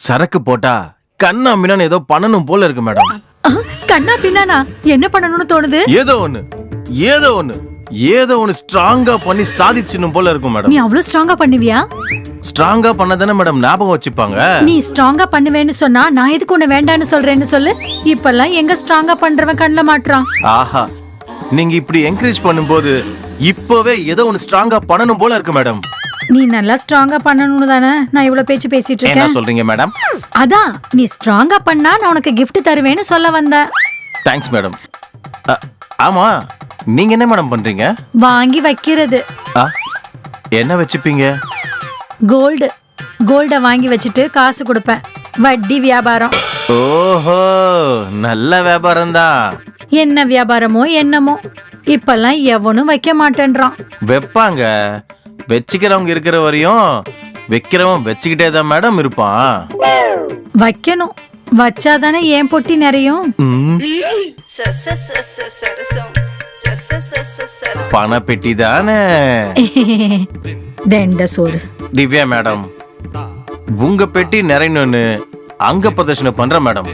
சரக்கு போட்டா கண்ணா மின்னான்னு ஏதோ பண்ணணும் போல இருக்கு மேடம். கண்ணா பின்னானா என்ன பண்ணணும்னு தோணுது? ஏதோ ஒன்னு ஸ்ட்ராங்கா பண்ணி சாதிச்சிடணும் போல இருக்கும் மேடம். நீ அவ்வளவு ஸ்ட்ராங்கா பண்ணுவியா? ஸ்ட்ராங்கா பண்ணதானே மேடம் ஞாபகம் வச்சுப்பாங்க. நீ ஸ்ட்ராங்கா பண்ணுவேன்னு சொன்னா நான் எதுக்கு உன்னை வேண்டான்னு சொல்றேன்னு சொல்லு. இப்பெல்லாம் எங்க ஸ்ட்ராங்கா பண்றவன் கண்ணுல மாட்றான். ஆஹா, நீங்க இப்படி என்கரேஜ் பண்ணும்போது இப்பவே ஏதோ ஒன்னு ஸ்ட்ராங்கா பண்ணணும் போல இருக்கு மேடம். நீ நல்லா ஸ்ட்ராங்கா பண்ணணும்னு தானே நான் இவ்வளவு பேச்சு பேசிட்டு என்ன இருக்கேன். சொல்றீங்க மேடம்? அதான் நீ ஸ்ட்ராங்கா பண்ணா நான் உனக்கு gift தருவேன்னு சொல்ல வந்தேன். Thanks madam. ஆமா, நீங்க என்ன மேடம் பண்றீங்க? வாங்கி வைக்கிறது. என்ன வச்சுப்பீங்க? கோல்ட வாங்கி வச்சுட்டு காசு கொடுப்பேன். வட்டி வியாபாரம். ஓஹோ, நல்ல வியாபாரம் தான். என்ன வியாபாரமோ என்னமோ இப்பெல்லாம் எவனும் வைக்க மாட்டேன்றான். வைப்பாங்க. வச்சுக்கிறவங்க இருக்கிற வரையும் வைக்கிறவன் வச்சுக்கிட்டே தான் மேடம் இருப்பான். வைக்கணும், வச்சாதானே ஏன் பொட்டி நிறையும். பண பெட்டி தானே. தெண்ட சோறு. திவ்யா மேடம், உங்க பெட்டி நிறையணும்னு அங்க பிரதர்ஷனம் பண்ற மேடம்.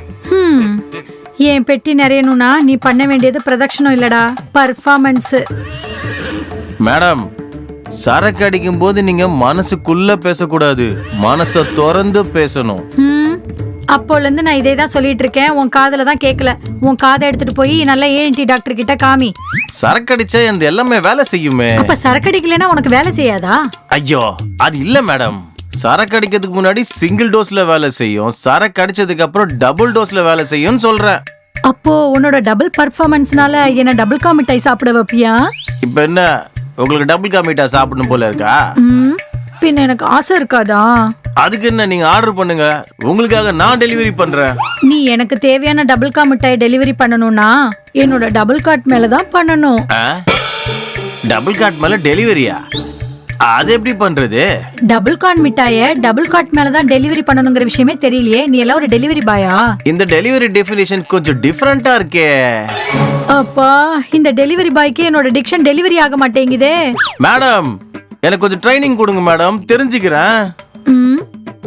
என் பெட்டி நிறையணும்னா நீ பண்ண வேண்டியது பிரதட்சணம் இல்லடா, பர்ஃபார்மன்ஸ். மேடம், சரக்கு அடிக்கும் போது நீங்க மனசுக்குள்ள பேசக்கூடாது, மனச திறந்து பேசணும். அப்போல இருந்து நான் இதே தான் சொல்லிட்டு இருக்கேன். உன் காதுல தான் கேட்கல. உன் காதை எடுத்துட்டு போய் நல்ல ஏஎன்டி டாக்டர் கிட்ட காமி. சரக்கு அடிச்சா இந்த எல்லாமே வேலை செய்யுமே. அப்ப சரக்கு அடிக்கலனா உனக்கு வேலை செய்யாதா? ஐயோ, அது இல்ல மேடம். சரக்கு அடிக்கிறதுக்கு முன்னாடி சிங்கிள் டோஸ்ல வேலை செய்யும், சரக்கு அடிச்சதுக்கு அப்புறம் டபுள் டோஸ்ல வேலை செய்யும்னு சொல்றேன். அப்போ உன்னோட டபுள் பர்ஃபார்மன்ஸ்னால என்ன டபுள் கா மிட்டாய் சாப்பிட வைப்பியா? இப்ப என்ன உங்களுக்கு டபுள் கா மிட்டாய் சாப்பிடணும் போல இருக்கா? பின்ன எனக்கு ஆசை இருக்காதா? அதுக்கு என்ன, நீங்க ஆர்டர் பண்ணுங்க, உங்களுக்காக நான் டெலிவரி பண்றேன். நீ எனக்கு தேவையான டபுள் கா மிட்டாய் டெலிவரி பண்ணணும்னா என்னோட டபுள் காட் மேல தான் பண்ணணும். டபுள் காட் மேல டெலிவரியா? அது எப்படி பண்றது? டபுள் கான் மிட்டாய டபுள் காட் மேல தான் டெலிவரி பண்ணணுங்கிற விஷயமே தெரியலையே. நீ எல்லாம் ஒரு டெலிவரி பாயா? இந்த டெலிவரி டெஃபினிஷன் கொஞ்சம் டிஃபரெண்டா இருக்கே. அப்பா, இந்த டெலிவரி பாய்க்கு என்னோட டிக்ஷன் டெலிவரி ஆக மாட்டேங்குதே. மேடம், எனக்கு கொஞ்சம் ட்ரைனிங் கொடுங்க மேடம், தெரிஞ்சுக்கிறேன்.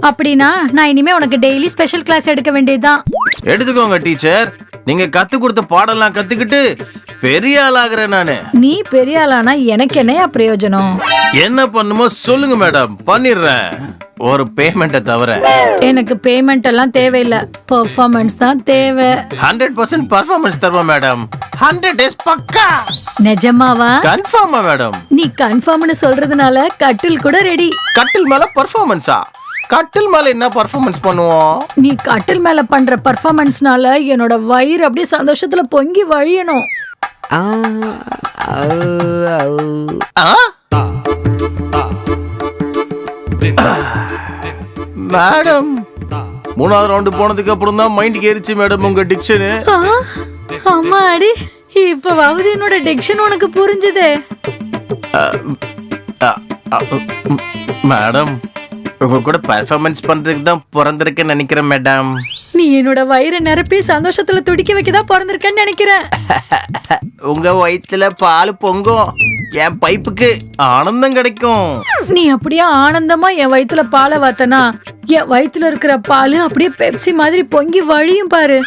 அப்படின்னா நான் இனிமே உனக்கு டெய்லி ஸ்பெஷல் கிளாஸ் எடுக்க வேண்டியதுதான். எடுத்துக்கோங்க டீச்சர். நீங்க கத்து கொடுத்த பாடலாம் கத்துக்கிட்டு பெரிய ஆளாகிறேன் நானு. நீ பெரிய ஆளானா எனக்கு என்னையா பிரயோஜனம்? என்ன பண்ணுமோ சொல்லுங்க மேடம், பண்ணிடுறேன். ஒரு பேமெண்ட்டை தவிர. எனக்கு பேமெண்ட் எல்லாம் தேவையில்லை, பெர்ஃபார்மன்ஸ் தான் தேவை. 100% பர்ஃபார்மன்ஸ் தருவேன் மேடம். 100 days பக்கா. நிஜமாவா? கன்ஃபார்மா மேடம். நீ கன்ஃபார்ம்னு சொல்றதுனால கட்டில் கூட ரெடி. கட்டில் மேல பர்ஃபார்மன்ஸா? கட்டில் மேல என்ன பர்ஃபார்மன்ஸ் பண்ணுவோம்? நீ கட்டில் மேல பண்ற பர்ஃபார்மன்ஸ்னால என்னோட வயிறு அப்படியே சந்தோஷத்துல பொங்கி வழியணும். மேடம், 3வது ரவுண்ட் போனதுக்கு அப்புறம் தான் மைண்ட் ஏறிச்சு மேடம் உங்க டிக்ஷன். அம்மாடி, இப்பவாவது என்னோட டிக்ஷன் உனக்கு புரிஞ்சுதே. மேடம், உங்க கூட பெர்ஃபார்மன்ஸ் பண்றதுக்கு தான் பிறந்திருக்கேன்னு நினைக்கிறேன் மேடம். நீ என்னோட வயிறை நிரப்பி சந்தோஷத்துல துடிக்க வைக்கதான் பிறந்திருக்கேன்னு நினைக்கிறேன். உங்க வயிற்றுல பால் பொங்கும், என் பைப்புக்கு ஆனந்தம் கிடைக்கும். நீ அப்படியே ஆனந்தமா என் வயிற்றுல பாலை வாத்தனா என் வயிற்றுல இருக்கிற பால் அப்படியே பெப்சி மாதிரி பொங்கி வழியும் பாரு.